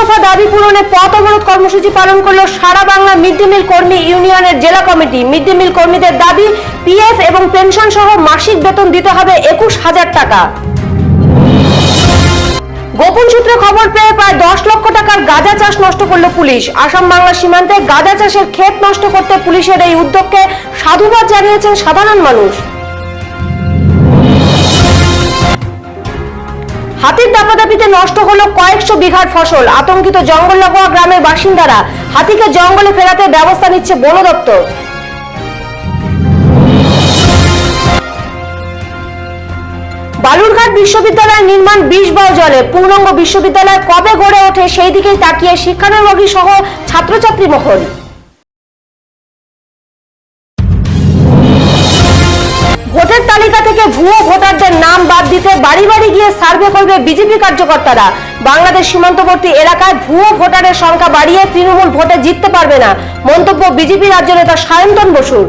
দফা দাবি পূরণে পথ অবরোধ কর্মসূচি পালন করল সারা বাংলা মিড ডে মিল কর্মী ইউনিয়নের জেলা কমিটি। মিড ডে মিল কর্মীদের দাবি পিএফ এবং পেনশন সহ মাসিক বেতন দিতে হবে 21,000 টাকা। গোপন সূত্রে খবর পেয়ে প্রায় 10 লক্ষ টাকার গাঁজা চাষ নষ্ট করল পুলিশ। আসাম বাংলা সীমান্তে গাঁজা চাষের ক্ষেত নষ্ট করতে পুলিশের এই উদ্যোগকে সাধুবাদ জানিয়েছেন সাধারণ মানুষ। হাতির দাপাদাপিতে নষ্ট হলো কয়েকশো বিঘার ফসল। আতঙ্কিত জঙ্গল লাগোয়া গ্রামের বাসিন্দারা। হাতিকে জঙ্গলে ফেরাতে ব্যবস্থা নিচ্ছে বন দপ্তর। বালুরঘাট বিশ্ববিদ্যালয় নির্মাণ 20 বাও জলে। পূর্ণাঙ্গ বিশ্ববিদ্যালয় কবে গড়ে ওঠে সেই দিকেই তাকিয়ে শিক্ষানুরাগী সহ ছাত্রছাত্রী মহল। ভোটার তালিকা থেকে ভুয়ো ভোটারদের নাম বাদ দিতে বাড়ি বাড়ি গিয়ে সার্ভে করবে বিজেপি কার্যকর্তারা। বাংলাদেশ সীমান্তবর্তী এলাকায় ভুয়ো ভোটারের সংখ্যা বাড়িয়ে তৃণমূল ভোটে জিততে পারবে না, মন্তব্য বিজেপি রাজ্য নেতা সায়ন্তন বসুর।